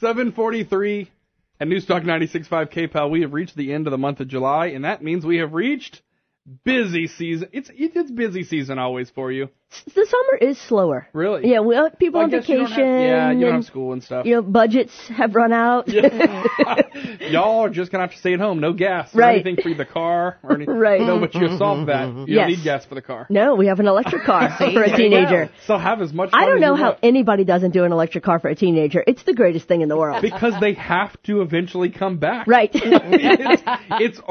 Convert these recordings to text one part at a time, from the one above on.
7:43 at Newstalk 96.5 KPEL. We have reached the end of the month of July, and that means we have reached busy season. It's busy season always for you. The summer is slower. Really? Yeah, people on vacation. You don't have school and stuff. Budgets have run out. Y'all are just going to have to stay at home. No gas or anything for the car. Or anything. Right. No, but you solved that. You don't need gas for the car. No, we have an electric car for a teenager. So have as much fun I don't know as you how want. anybody doesn't do an electric car for a teenager. It's the greatest thing in the world. Because they have to eventually come back. Right. It's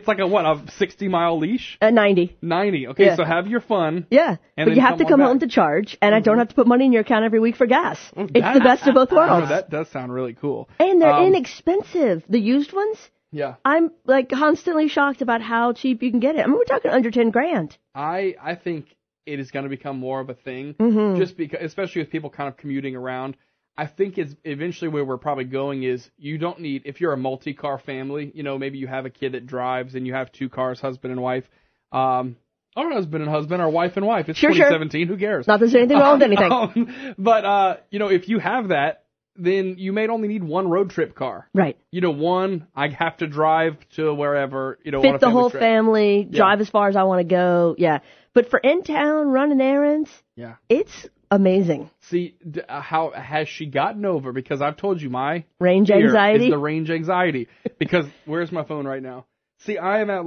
like a 60-mile leash? 90. 90. Okay, so have your fun. Yeah. And but you have to come home to charge, and I don't have to put money in your account every week for gas. It's the best of both worlds. That does sound really cool. And they're inexpensive. The used ones? Yeah. I'm constantly shocked about how cheap you can get it. I mean, we're talking under $10,000. I think it is going to become more of a thing, just because, especially with people kind of commuting around. I think it's eventually where we're probably going is you don't need, if you're a multi-car family, maybe you have a kid that drives and you have 2 cars, husband and wife, or husband and husband, or wife and wife. It's 2017. Sure. Who cares? Not that there's anything wrong with anything. But if you have that, then you may only need one road trip car. Right. One, I have to drive to wherever, fit the whole family, drive as far as I want to go. Yeah. But for in town, running errands, it's amazing. See, how has she gotten over? Because I've told you my range anxiety is the range anxiety. Because where's my phone right now? See, I am at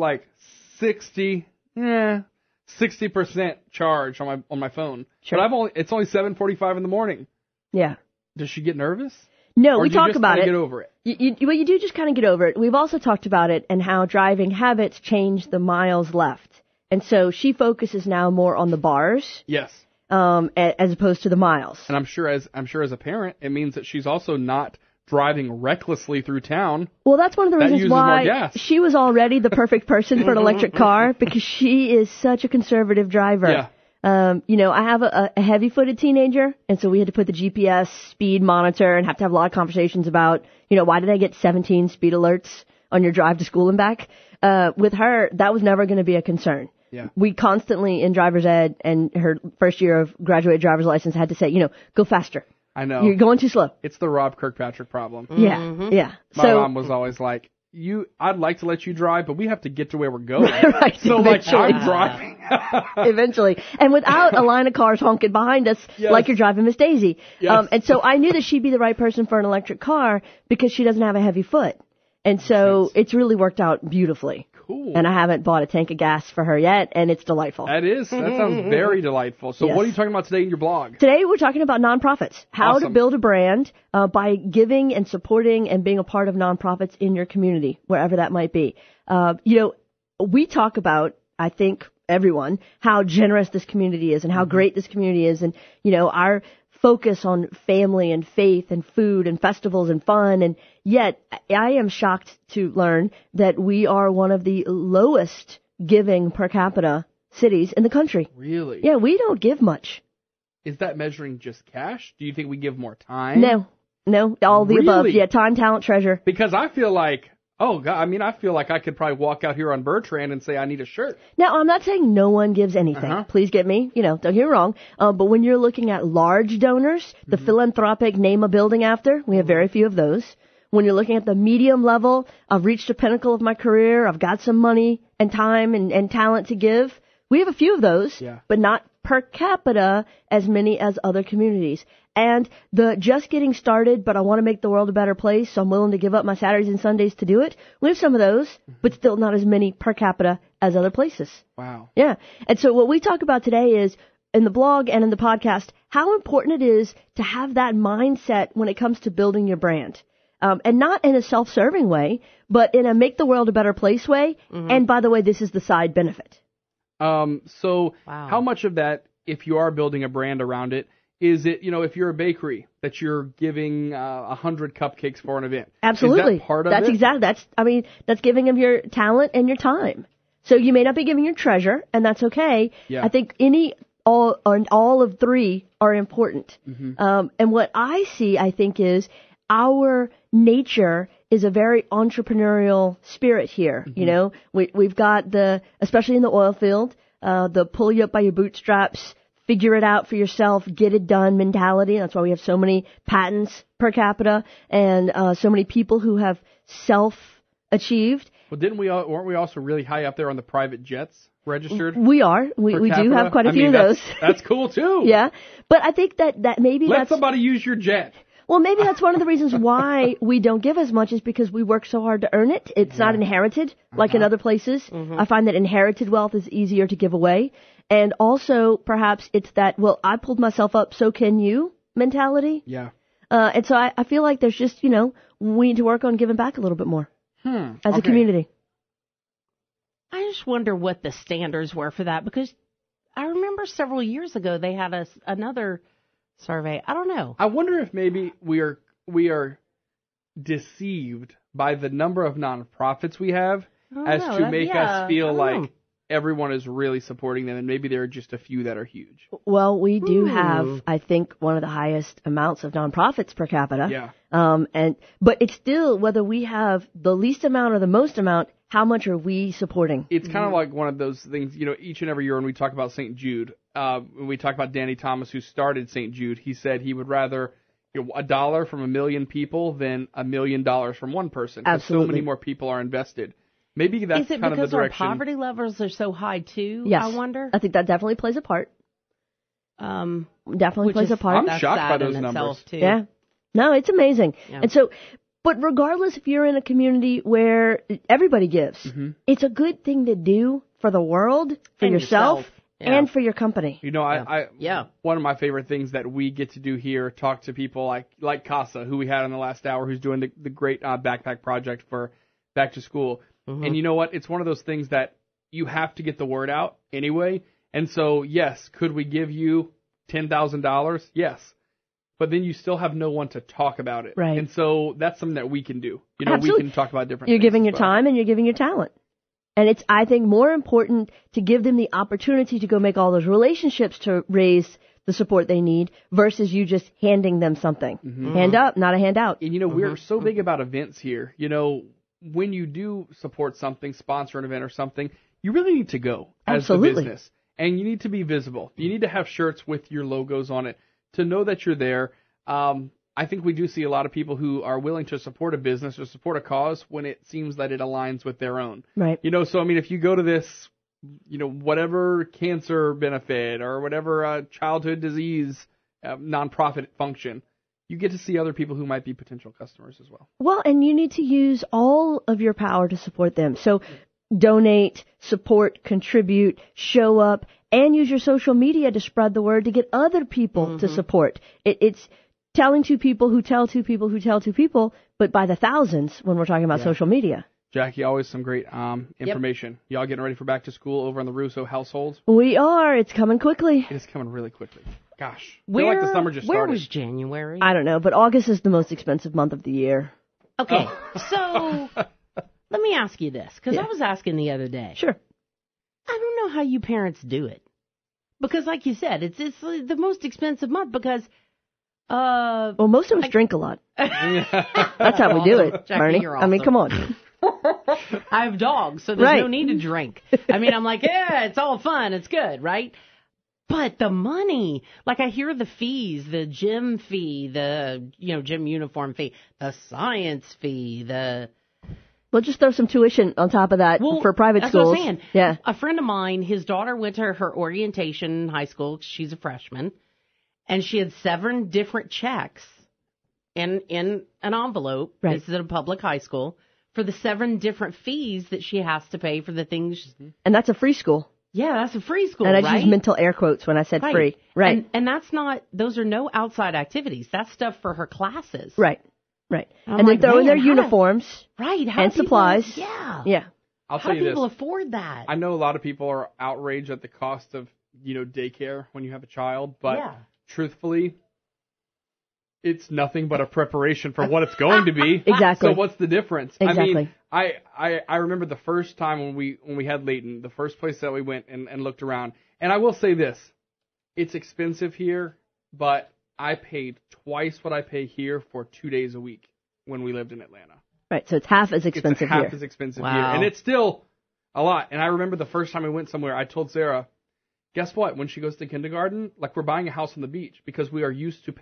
60% charge on my phone. Sure. But it's only 7:45 in the morning. Yeah. Does she get nervous? No, or we talk about it. Get over it. You do just kind of get over it. We've also talked about it and how driving habits change the miles left. And so she focuses now more on the bars. Yes. As opposed to the miles. And I'm sure as a parent, it means that she's also not driving recklessly through town. Well, that's one of the reasons why she was already the perfect person for an electric car, because she is such a conservative driver. Yeah. I have a heavy-footed teenager, and so we had to put the GPS speed monitor and have to have a lot of conversations about, why did I get 17 speed alerts on your drive to school and back? With her, that was never going to be a concern. Yeah. We constantly, in driver's ed and her first year of graduated driver's license, had to say, go faster. I know. You're going too slow. It's the Rob Kirkpatrick problem. Yeah, yeah. My mom was always like, I'd like to let you drive, but we have to get to where we're going. Right, so, I'm driving. Eventually. And without a line of cars honking behind us, like you're driving Miss Daisy. Yes. And so I knew that she'd be the right person for an electric car because she doesn't have a heavy foot. And so it's really worked out beautifully. Cool. And I haven't bought a tank of gas for her yet, and it's delightful. That sounds very delightful. So what are you talking about today in your blog? Today we're talking about nonprofits, how to build a brand by giving and supporting and being a part of nonprofits in your community, wherever that might be. We talk about, I think, everyone, how generous this community is and how great this community is, and, our focus on family and faith and food and festivals and fun, and yet I am shocked to learn that we are one of the lowest giving per capita cities in the country. Really? Yeah, we don't give much. Is that measuring just cash? Do you think we give more time? No, all the above. Yeah, time, talent, treasure. Because I feel like, I feel like I could probably walk out here on Bertrand and say I need a shirt. Now, I'm not saying no one gives anything. Please get me, don't get me wrong. But when you're looking at large donors, the philanthropic name a building after, we have very few of those. When you're looking at the medium level, I've reached a pinnacle of my career, I've got some money and time and talent to give. We have a few of those, but not per capita as many as other communities. And the just getting started, but I want to make the world a better place, so I'm willing to give up my Saturdays and Sundays to do it. We have some of those, but still not as many per capita as other places. Wow. Yeah. And so what we talk about today is, in the blog and in the podcast, how important it is to have that mindset when it comes to building your brand. And not in a self-serving way, but in a make the world a better place way. And by the way, this is the side benefit. How much of that, if you are building a brand around it, is it, if you're a bakery, that you're giving 100 cupcakes for an event? Absolutely. Is that part of it? Exactly. That's giving them your talent and your time. So you may not be giving your treasure, and that's okay. Yeah. I think all of three are important. And what I see, I think, is our nature is a very entrepreneurial spirit here. We've got especially in the oil field, the pull you up by your bootstraps, figure it out for yourself, get it done mentality. That's why we have so many patents per capita and so many people who have self-achieved. Well, weren't we also really high up there on the private jets registered? We are. We do have quite a few of those. That's cool, too. Yeah. But I think that maybe Let somebody use your jet. Well, maybe that's one of the reasons why we don't give as much is because we work so hard to earn it. It's not inherited like in other places. I find that inherited wealth is easier to give away. And also, perhaps it's that, well, I pulled myself up, so can you mentality. Yeah. And so I feel like there's just, we need to work on giving back a little bit more as a community. I just wonder what the standards were for that, because I remember several years ago they had another survey. I don't know. I wonder if maybe we are deceived by the number of nonprofits we have to make us feel like everyone is really supporting them, and maybe there are just a few that are huge. Well, we do have, I think, one of the highest amounts of nonprofits per capita. Yeah. But it's still, whether we have the least amount or the most amount, how much are we supporting? It's kind of like one of those things, each and every year when we talk about St. Jude, when we talk about Danny Thomas, who started St. Jude, he said he would rather $1 from 1 million people than $1 million from one person. Absolutely. So many more people are invested. Maybe that's kind of the direction. Is it because our poverty levels are so high too? Yes. I wonder. I think that definitely plays a part. Definitely plays a part. I'm shocked by those numbers. Too. Yeah. No, it's amazing. Yeah. And so, but regardless if you're in a community where everybody gives, it's a good thing to do for the world, for yourself. And for your company. One of my favorite things that we get to do here, talk to people like Casa, who we had in the last hour, who's doing the great backpack project for back to school. And you know what? It's one of those things that you have to get the word out anyway. And so, yes, could we give you $10,000? Yes. But then you still have no one to talk about it. Right. And so that's something that we can do. Absolutely. We can talk about different things. You're giving your time and you're giving your talent. And it's, I think, more important to give them the opportunity to go make all those relationships to raise the support they need versus you just handing them something. Hand up, not a handout. And, we're so big about events here. When you do support something, sponsor an event or something, you really need to go as the business. And you need to be visible. You need to have shirts with your logos on it to know that you're there. I think we do see a lot of people who are willing to support a business or support a cause when it seems that it aligns with their own. Right. So, if you go to this, whatever cancer benefit or whatever childhood disease nonprofit function, you get to see other people who might be potential customers as well. Well, and you need to use all of your power to support them. So donate, support, contribute, show up, and use your social media to spread the word to get other people to support. It's telling two people who tell two people who tell two people, but by the thousands when we're talking about social media. Jackie, always some great information. Y'all getting ready for back to school over in the Russo household? We are. It's coming quickly. It's coming really quickly. Gosh. I feel like the summer just started. Where was January? I don't know, but August is the most expensive month of the year. Okay, so let me ask you this, because I was asking the other day. Sure. I don't know how you parents do it. Because like you said, it's the most expensive month because... well, most of us drink a lot. That's how we do it, Jackie, Bernie. you're awesome. I mean, come on. I have dogs, so there's no need to drink. I'm like, it's all fun. It's good, right? But the money, I hear the fees, the gym fee, the, gym uniform fee, the science fee, Well, just throw some tuition on top of that for private schools. That's what I'm saying. Yeah. A friend of mine, his daughter went to her orientation in high school. She's a freshman. And she had 7 different checks in an envelope. Right. This is at a public high school for the 7 different fees that she has to pay for the things. And that's a free school. Yeah, that's a free school, and I right? used mental air quotes when I said free. Right. And that's not, those are no outside activities. That's stuff for her classes. Right. And then throw in their uniforms. Right. And supplies. Yeah. I'll tell you this. How do people afford that? I know a lot of people are outraged at the cost of, daycare when you have a child, but truthfully, it's nothing but a preparation for what it's going to be. Exactly. So what's the difference? Exactly. I remember the first time when we had Layton, the first place that we went and looked around. And I will say this, it's expensive here, but I paid twice what I pay here for 2 days a week when we lived in Atlanta. Right, so it's half as expensive here. It's half as expensive here. And it's still a lot. And I remember the first time we went somewhere, I told Sarah, guess what? When she goes to kindergarten, like we're buying a house on the beach because we are used to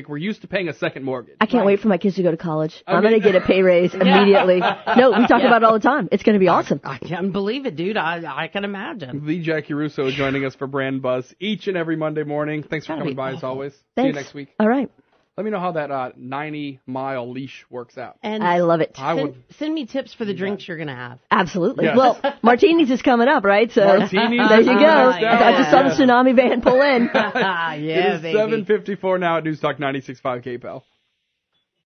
we're used to paying a second mortgage. I can't wait for my kids to go to college. I'm going to get a pay raise immediately. No, we talk about it all the time. It's going to be awesome. I can't believe it, dude. I can imagine. The Jackie Russo joining us for Brandbuzz each and every Monday morning. Thanks for coming by as always. Thanks. See you next week. All right. Let me know how that 90-mile leash works out. And I love it. Send me tips for the drinks you're going to have. Absolutely. Yes. Well, Martinis is coming up, right? So Martinis. there you go. I just saw the Yeah. tsunami van pull in. Yeah, it is baby. 7:54 now at News Talk 96.5 KPEL.